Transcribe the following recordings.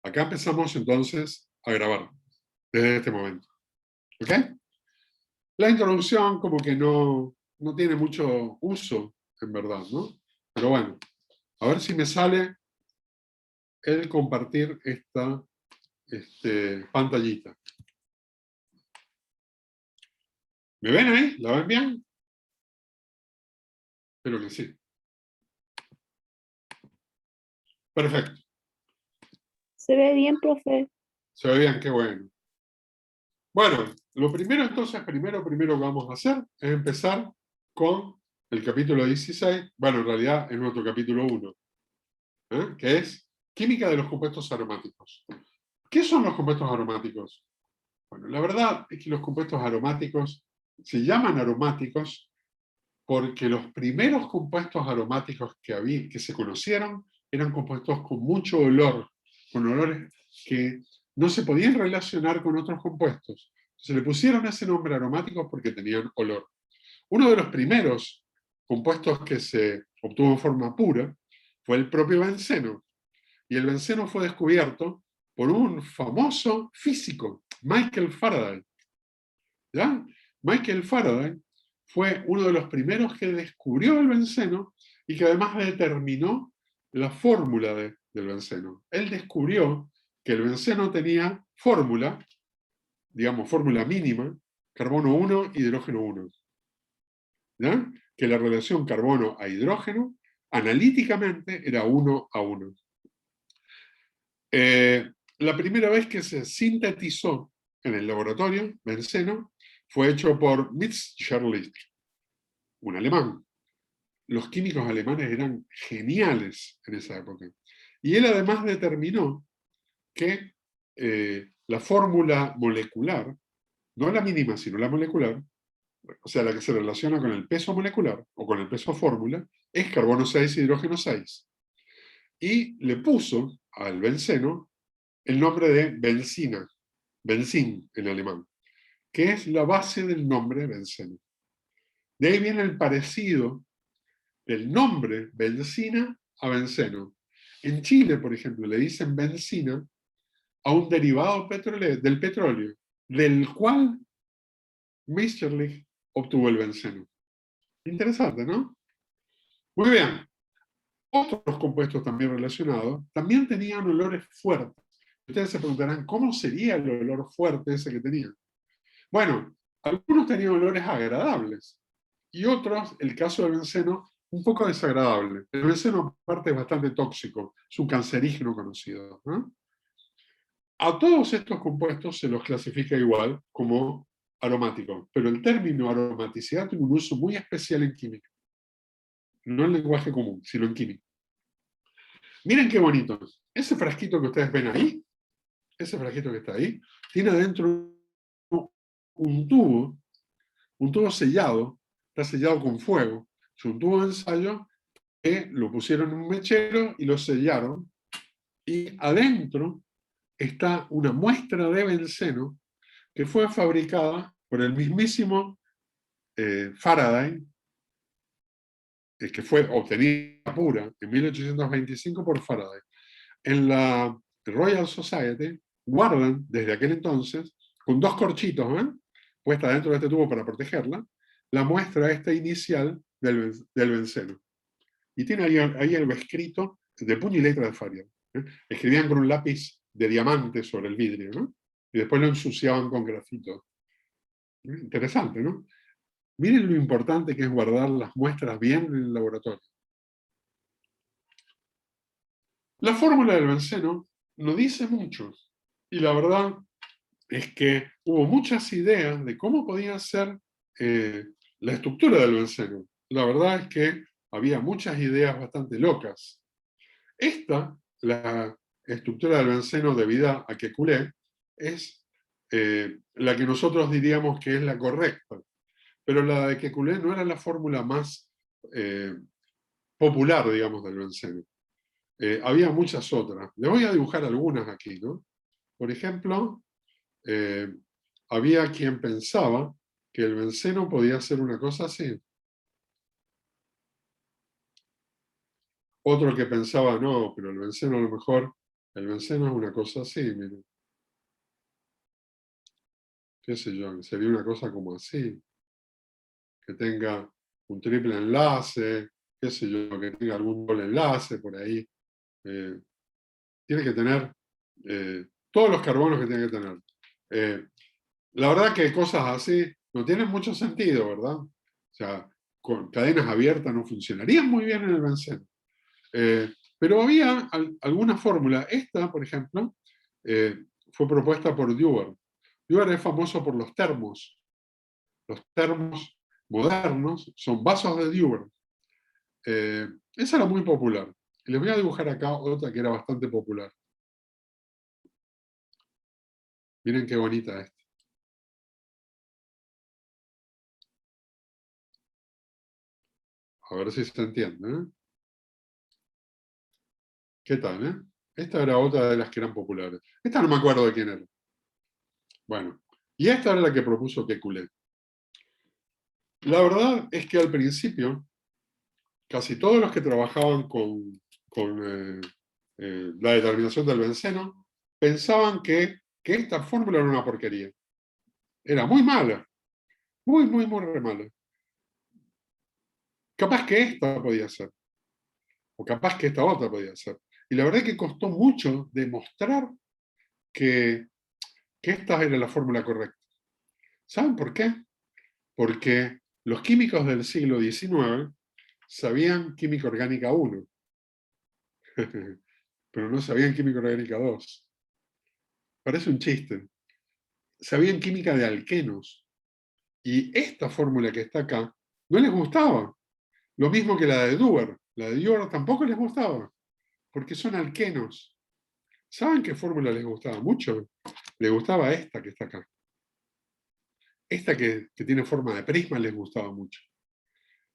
Acá empezamos entonces a grabar, desde este momento. ¿Ok? La introducción como que no tiene mucho uso, en verdad, ¿no? Pero bueno, a ver si me sale el compartir esta pantallita. ¿Me ven ahí? ¿La ven bien? Espero que sí. Perfecto. Se ve bien, profe. Se ve bien, qué bueno. Bueno, lo primero entonces, primero que vamos a hacer es empezar con el capítulo 16, bueno, en realidad es nuestro capítulo 1, que es Química de los compuestos aromáticos. ¿Qué son los compuestos aromáticos? Bueno, la verdad es que los compuestos aromáticos se llaman aromáticos porque los primeros compuestos aromáticos que se conocieron eran compuestos con mucho olor, con olores que no se podían relacionar con otros compuestos. Se le pusieron ese nombre aromáticos porque tenían olor. Uno de los primeros compuestos que se obtuvo en forma pura fue el propio benceno. Y el benceno fue descubierto por un famoso físico, Michael Faraday. ¿Ya? Michael Faraday fue uno de los primeros que descubrió el benceno y que además determinó la fórmula del benceno. Él descubrió que el benceno tenía fórmula, digamos fórmula mínima, carbono 1, hidrógeno 1. ¿Ya? Que la relación carbono a hidrógeno analíticamente era 1 a 1. La primera vez que se sintetizó en el laboratorio benceno fue hecho por Mitscherlich, un alemán. Los químicos alemanes eran geniales en esa época. Y él además determinó que la fórmula molecular, no la mínima, sino la molecular, o sea, la que se relaciona con el peso molecular o con el peso fórmula, es carbono 6, hidrógeno 6. Y le puso al benceno el nombre de benzina, benzin en alemán, que es la base del nombre benceno. De ahí viene el parecido del nombre benzina a benceno. En Chile, por ejemplo, le dicen benzina a un derivado del petróleo, del cual Mitscherlich obtuvo el benceno. Interesante, ¿no? Muy bien. Otros compuestos también relacionados también tenían olores fuertes. Ustedes se preguntarán, ¿cómo sería el olor fuerte ese que tenía? Bueno, algunos tenían olores agradables y otros, el caso del benceno, un poco desagradable. El benceno, aparte, es bastante tóxico, es un cancerígeno conocido, ¿no? A todos estos compuestos se los clasifica igual como aromáticos, pero el término aromaticidad tiene un uso muy especial en química. No en lenguaje común, sino en química. Miren qué bonito. Ese frasquito que ustedes ven ahí, ese frasquito que está ahí, tiene adentro un tubo sellado, está sellado con fuego. Es un tubo de ensayo que lo pusieron en un mechero y lo sellaron. Y adentro está una muestra de benceno que fue fabricada por el mismísimo Faraday, que fue obtenida pura en 1825 por Faraday. En la Royal Society guardan desde aquel entonces, con dos corchitos, puesta dentro de este tubo para protegerla, la muestra esta inicial del benceno. Y tiene ahí algo escrito de puño y letra de Faraday. Escribían con un lápiz de diamante sobre el vidrio, ¿no? Y después lo ensuciaban con grafito. Interesante, ¿no? Miren lo importante que es guardar las muestras bien en el laboratorio. La fórmula del benceno no dice mucho. Y la verdad es que hubo muchas ideas de cómo podía ser la estructura del benceno. La verdad es que había muchas ideas bastante locas. La estructura del benceno debida a Kekulé, es la que nosotros diríamos que es la correcta. Pero la de Kekulé no era la fórmula más popular, digamos, del benceno. Había muchas otras. Les voy a dibujar algunas aquí, ¿no? Por ejemplo, había quien pensaba que el benceno podía ser una cosa así. Otro que pensaba, no, pero el benceno a lo mejor El benceno es una cosa así, miren. Qué sé yo, sería una cosa como así. Que tenga un triple enlace, qué sé yo, que tenga algún doble enlace por ahí. Tiene que tener todos los carbonos que tiene que tener. La verdad que cosas así no tienen mucho sentido, ¿verdad? O sea, con cadenas abiertas no funcionarían muy bien en el benceno. Pero había alguna fórmula. Esta, por ejemplo, fue propuesta por Dewar. Dewar es famoso por los termos. Los termos modernos son vasos de Dewar. Esa era muy popular. Y les voy a dibujar acá otra que era bastante popular. Miren qué bonita esta. A ver si se entiende. ¿Eh? ¿Qué tal? Esta era otra de las que eran populares. Esta no me acuerdo de quién era. Bueno, y esta era la que propuso Kekulé. La verdad es que al principio, casi todos los que trabajaban con la determinación del benceno pensaban que esta fórmula era una porquería. Era muy mala. Muy, muy, muy re mala. Capaz que esta podía ser. O capaz que esta otra podía ser. Y la verdad es que costó mucho demostrar que esta era la fórmula correcta. ¿Saben por qué? Porque los químicos del siglo XIX sabían química orgánica 1, pero no sabían química orgánica 2. Parece un chiste. Sabían química de alquenos. Y esta fórmula que está acá no les gustaba. Lo mismo que la de Dewar. La de Dewar tampoco les gustaba, porque son alquenos. ¿Saben qué fórmula les gustaba mucho? Les gustaba esta que está acá. Esta que tiene forma de prisma les gustaba mucho.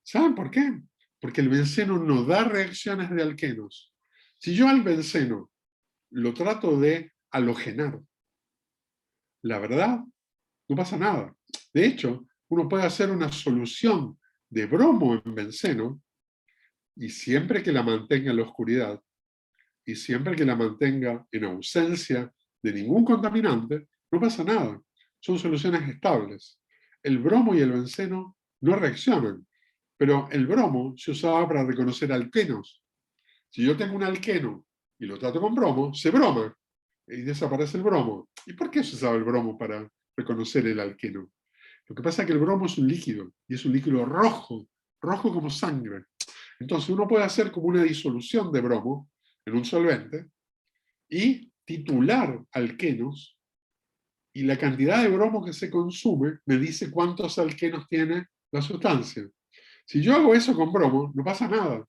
¿Saben por qué? Porque el benceno no da reacciones de alquenos. Si yo al benceno lo trato de halogenar, la verdad, no pasa nada. De hecho, uno puede hacer una solución de bromo en benceno y siempre que la mantenga en la oscuridad y siempre que la mantenga en ausencia de ningún contaminante, no pasa nada. Son soluciones estables. El bromo y el benceno no reaccionan, pero el bromo se usaba para reconocer alquenos. Si yo tengo un alqueno y lo trato con bromo, se broma y desaparece el bromo. ¿Y por qué se usaba el bromo para reconocer el alqueno? Lo que pasa es que el bromo es un líquido y es un líquido rojo, rojo como sangre. Entonces uno puede hacer como una disolución de bromo en un solvente y titular alquenos y la cantidad de bromo que se consume me dice cuántos alquenos tiene la sustancia. Si yo hago eso con bromo, no pasa nada,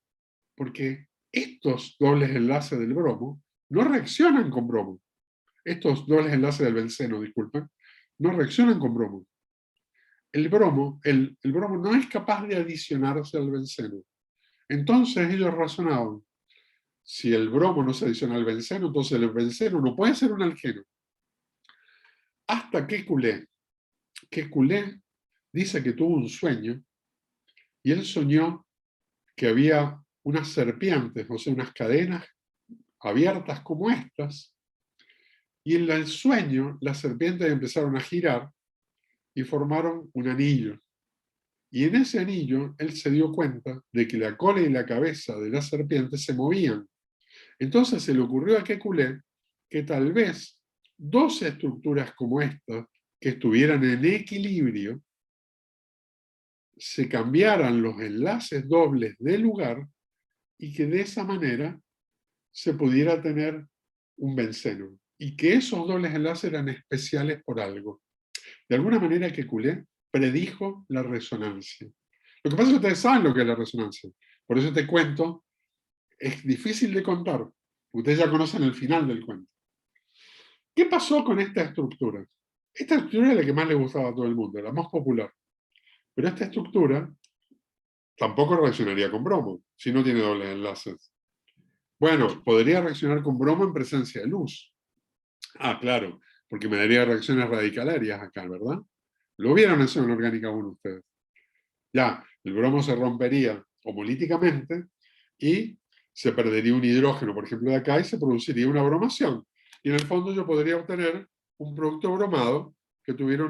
porque estos dobles enlaces del bromo no reaccionan con bromo. Estos dobles enlaces del benceno, disculpen, no reaccionan con bromo. El bromo no es capaz de adicionarse al benceno. Entonces ellos razonaban, si el bromo no se adiciona al benceno, entonces el benceno no puede ser un alqueno. Hasta que Kekulé dice que tuvo un sueño y él soñó que había unas serpientes, o sea, unas cadenas abiertas como estas, y en el sueño las serpientes empezaron a girar y formaron un anillo. Y en ese anillo él se dio cuenta de que la cola y la cabeza de las serpientes se movían. Entonces se le ocurrió a Kekulé que tal vez dos estructuras como esta, que estuvieran en equilibrio, se cambiaran los enlaces dobles de lugar y que de esa manera se pudiera tener un benceno. Y que esos dobles enlaces eran especiales por algo. De alguna manera Kekulé predijo la resonancia. Lo que pasa es que ustedes saben lo que es la resonancia. Por eso te cuento, es difícil de contar. Ustedes ya conocen el final del cuento. ¿Qué pasó con esta estructura? Esta estructura es la que más le gustaba a todo el mundo, la más popular. Pero esta estructura tampoco reaccionaría con bromo, si no tiene dobles enlaces. Bueno, podría reaccionar con bromo en presencia de luz. Ah, claro, porque me daría reacciones radicalarias acá, ¿verdad? Lo vieron eso en Orgánica 1 ustedes. Ya, el bromo se rompería homolíticamente y se perdería un hidrógeno, por ejemplo, de acá, y se produciría una bromación. Y en el fondo yo podría obtener un producto bromado que tuviera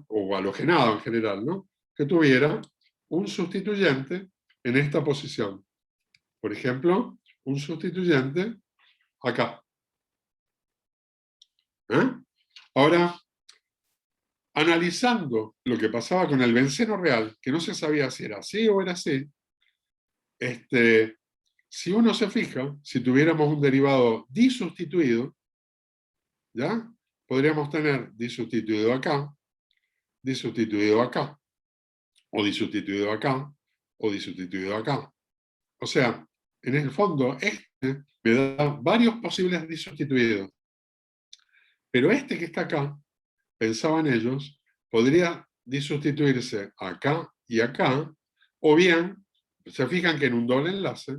o halogenado en general, ¿no? Que tuviera un sustituyente en esta posición. Por ejemplo, un sustituyente acá. Ahora, analizando lo que pasaba con el benceno real, que no se sabía si era así o era así, si uno se fija, si tuviéramos un derivado disustituido, ¿ya? Podríamos tener disustituido acá, disustituido acá, o disustituido acá, o disustituido acá. O sea, en el fondo, me da varios posibles disustituidos. Pero que está acá, pensaban ellos, podría disustituirse acá y acá, o bien, se fijan que en un doble enlace,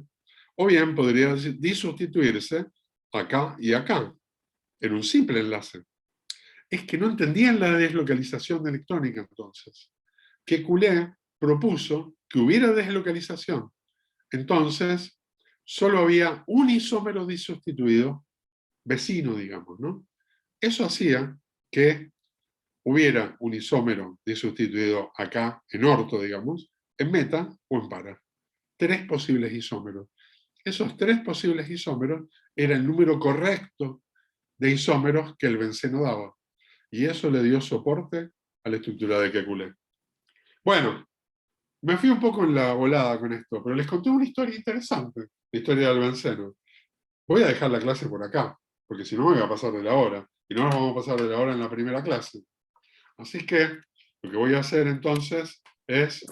o bien podría disustituirse acá y acá, en un simple enlace. Es que no entendían la deslocalización de electrónica entonces. Kekulé propuso que hubiera deslocalización. Entonces, solo había un isómero disustituido, vecino, digamos, ¿no? Eso hacía que hubiera un isómero disustituido acá, en orto, digamos, en meta o en para. 3 posibles isómeros. Esos 3 posibles isómeros era el número correcto de isómeros que el benceno daba. Y eso le dio soporte a la estructura de Kekulé. Bueno, me fui un poco en la volada con esto, pero les conté una historia interesante, la historia del benceno. Voy a dejar la clase por acá, porque si no me voy a pasar de la hora, y no nos vamos a pasar de la hora en la primera clase. Así que lo que voy a hacer entonces es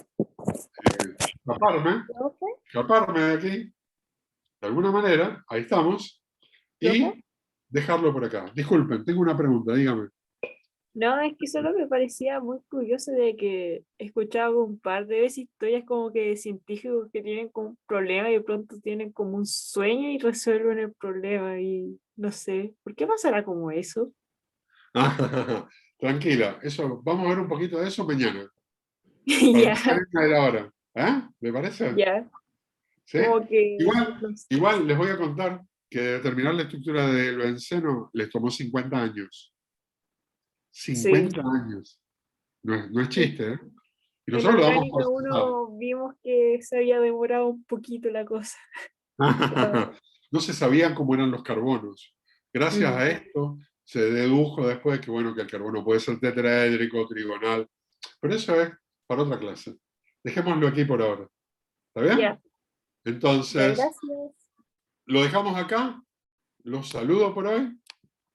escaparme de aquí, de alguna manera, ahí estamos, y ¿Profe? dejarlo por acá. Disculpen, tengo una pregunta, dígame. No, es que solo me parecía muy curioso de que he escuchado un par de veces historias como que de científicos que tienen como un problema y de pronto tienen como un sueño y resuelven el problema y no sé, ¿por qué pasará como eso? Tranquila, eso, vamos a ver un poquito de eso mañana, para no Ya, salirme de la hora. ¿Me parece? ya, ¿Sí? como que, Igual, no sé. igual les voy a contar que determinar la estructura del benceno les tomó 50 años. Sí. 50 años. No es Y chiste, ¿eh? Y en nosotros lo damos por orgánica sentado. uno vimos que se había demorado un poquito la cosa. Pero, No se sabían cómo eran los carbonos. Gracias mm, a esto se dedujo después que, bueno, que el carbono puede ser tetraédrico, trigonal, pero eso es para otra clase. Dejémoslo aquí por ahora. ¿Está bien? ya, ya, Entonces, gracias. lo dejamos acá. Los saludo por hoy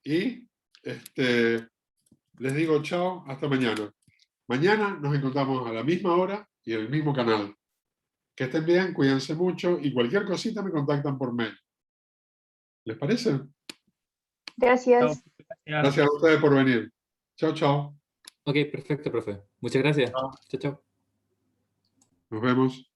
y les digo chao, hasta mañana. Mañana nos encontramos a la misma hora y en el mismo canal. Que estén bien, cuídense mucho y cualquier cosita me contactan por mail. ¿Les parece? Chao, Gracias. gracias. Gracias a ustedes por venir. Chao, chao. Ok, perfecto, profe. Muchas gracias. Chao. Chao, chao. Nos vemos.